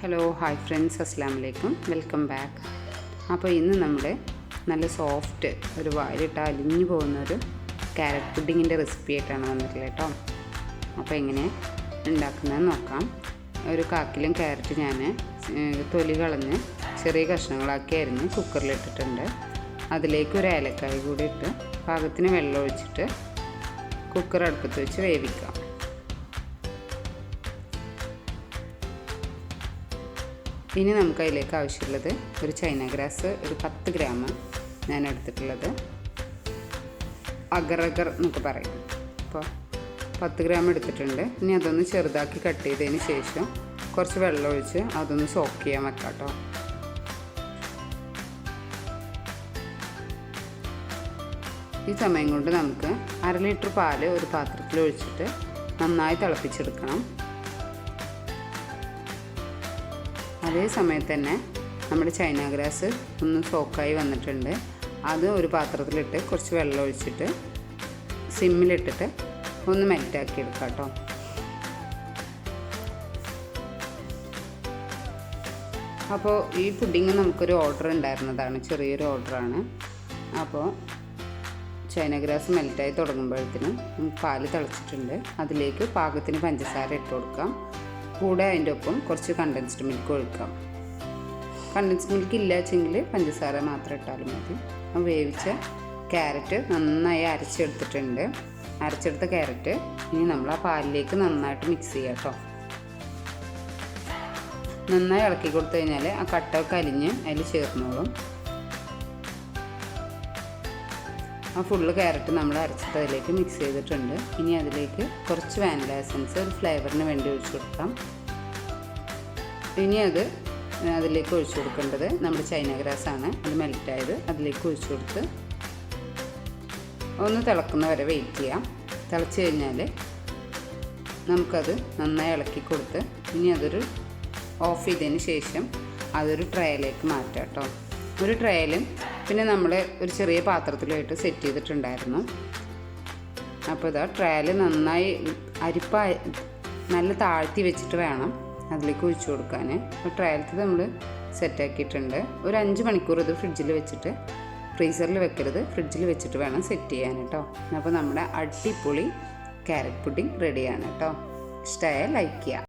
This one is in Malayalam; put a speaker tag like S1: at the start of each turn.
S1: ഹലോ ഹായ് ഫ്രണ്ട്സ്, അസ്സലാമു അലൈക്കും, വെൽക്കം ബാക്ക്. അപ്പോൾ ഇന്ന് നമ്മൾ നല്ല സോഫ്റ്റ് ഒരു വായിലിട്ട് അലിഞ്ഞു പോകുന്നൊരു ക്യാരറ്റ് പുഡിങ്ങിൻ്റെ റെസിപ്പി ആയിട്ടാണ് വന്നിട്ടുള്ളത് കേട്ടോ. അപ്പോൾ എങ്ങനെ ഉണ്ടാക്കുന്നതെന്ന് നോക്കാം. ഒരു 1/4 കിലോ ക്യാരറ്റ് ഞാൻ തൊലി കളഞ്ഞ് ചെറിയ കഷ്ണങ്ങളാക്കി അരിഞ്ഞ് കുക്കറിലിട്ടിട്ടുണ്ട്. അതിലേക്ക് ഒരു ഏലക്കായ കൂടി ഇട്ട് പാകത്തിന് വെള്ളം ഒഴിച്ചിട്ട് കുക്കർ അടുപ്പത്ത് വെച്ച് വേവിക്കാം. ഇനി നമുക്ക് അതിലേക്ക് ആവശ്യമുള്ളത് ഒരു ചൈന ഗ്രാസ് ഒരു 10 ഗ്രാം ഞാൻ എടുത്തിട്ടുള്ളത്. അഗർ എന്നൊക്കെ പറയും. അപ്പോൾ 10 ഗ്രാം എടുത്തിട്ടുണ്ട്. ഇനി അതൊന്ന് ചെറുതാക്കി കട്ട് ചെയ്തതിന് ശേഷം കുറച്ച് വെള്ളം ഒഴിച്ച് അതൊന്ന് സോക്ക് ചെയ്യാൻ വെക്കാം കേട്ടോ. ഈ സമയം കൊണ്ട് നമുക്ക് 1/2 ലിറ്റർ പാല് ഒരു പാത്രത്തിൽ ഒഴിച്ചിട്ട് നന്നായി തിളപ്പിച്ചെടുക്കണം. അതേ സമയത്ത് തന്നെ നമ്മുടെ ചൈന ഗ്രാസ് ഒന്ന് സോക്കായി വന്നിട്ടുണ്ട്. അത് ഒരു പാത്രത്തിലിട്ട് കുറച്ച് വെള്ളം ഒഴിച്ചിട്ട് സിമ്മിലിട്ടിട്ട് ഒന്ന് മെൽറ്റാക്കി എടുക്കാം കേട്ടോ. അപ്പോൾ ഈ പുഡിങ് നമുക്കൊരു ഓർഡർ ഉണ്ടായിരുന്നതാണ്, ചെറിയൊരു ഓർഡറാണ്. അപ്പോൾ ചൈന ഗ്രാസ് മെൽറ്റായി തുടങ്ങുമ്പോഴത്തേനും പാല് തിളച്ചിട്ടുണ്ട്. അതിലേക്ക് പാകത്തിന് പഞ്ചസാര ഇട്ട് കൊടുക്കാം. കൂടെ അതിൻ്റെ ഒപ്പം കുറച്ച് കണ്ടൻസ്ഡ് മിൽക്ക് ഒഴിക്കാം. കണ്ടൻസ്ഡ് മിൽക്ക് ഇല്ലാച്ചെങ്കിൽ പഞ്ചസാര മാത്രം ഇട്ടാലും മതി. വേവിച്ച ക്യാരറ്റ് നന്നായി അരച്ചെടുത്തിട്ടുണ്ട്. അരച്ചെടുത്ത ക്യാരറ്റ് ഇനി നമ്മൾ ആ പാലിലേക്ക് നന്നായിട്ട് മിക്സ് ചെയ്യാം കേട്ടോ. നന്നായി ഇളക്കി കൊടുത്തു കഴിഞ്ഞാൽ ആ കട്ടൊക്കെ അലിഞ്ഞ് അതിൽ ചേർന്നോളും. ആ ഫുള്ള് ക്യാരറ്റ് നമ്മൾ അരച്ചിട്ട് അതിലേക്ക് മിക്സ് ചെയ്തിട്ടുണ്ട്. ഇനി അതിലേക്ക് കുറച്ച് വാനില എസൻസ് ഒരു ഫ്ലേവറിന് വേണ്ടി ഒഴിച്ചു കൊടുക്കാം. ഇനി അതിലേക്ക് ഒഴിച്ചു കൊടുക്കേണ്ടത് നമ്മുടെ ചൈന ഗ്രാസ് ആണ്. അത് മെൽറ്റായത് അതിലേക്ക് ഒഴിച്ചു കൊടുത്ത് ഒന്ന് തിളക്കുന്ന വരെ വെയിറ്റ് ചെയ്യാം. തിളച്ച് കഴിഞ്ഞാൽ നമുക്കത് നന്നായി ഇളക്കി കൊടുത്ത് ഇനി അതൊരു ഓഫ് ചെയ്തതിന് ശേഷം അതൊരു ട്രേയിലേക്ക് മാറ്റാം കേട്ടോ. ഒരു ട്രേയിലും പിന്നെ നമ്മൾ ഒരു ചെറിയ പാത്രത്തിലായിട്ട് സെറ്റ് ചെയ്തിട്ടുണ്ടായിരുന്നു. അപ്പോൾ ഇതാ ട്രേയിൽ നന്നായി അരിപ്പ നല്ല താഴ്ത്തി വെച്ചിട്ട് വേണം അതിലേക്ക് ഒഴിച്ചു കൊടുക്കാൻ. അപ്പോൾ ട്രേയിലത്ത് നമ്മൾ സെറ്റാക്കിയിട്ടുണ്ട്. ഒരു 5 മണിക്കൂർ ഇത് ഫ്രിഡ്ജിൽ വെച്ചിട്ട്, ഫ്രീസറിൽ വെക്കരുത്, ഫ്രിഡ്ജിൽ വെച്ചിട്ട് വേണം സെറ്റ് ചെയ്യാൻ കേട്ടോ. അപ്പോൾ നമ്മുടെ അടിപൊളി ക്യാരറ്റ് പുഡിങ് റെഡിയാണ് കേട്ടോ. ഇഷ്ടമായാൽ ലൈക്ക് ചെയ്യുക.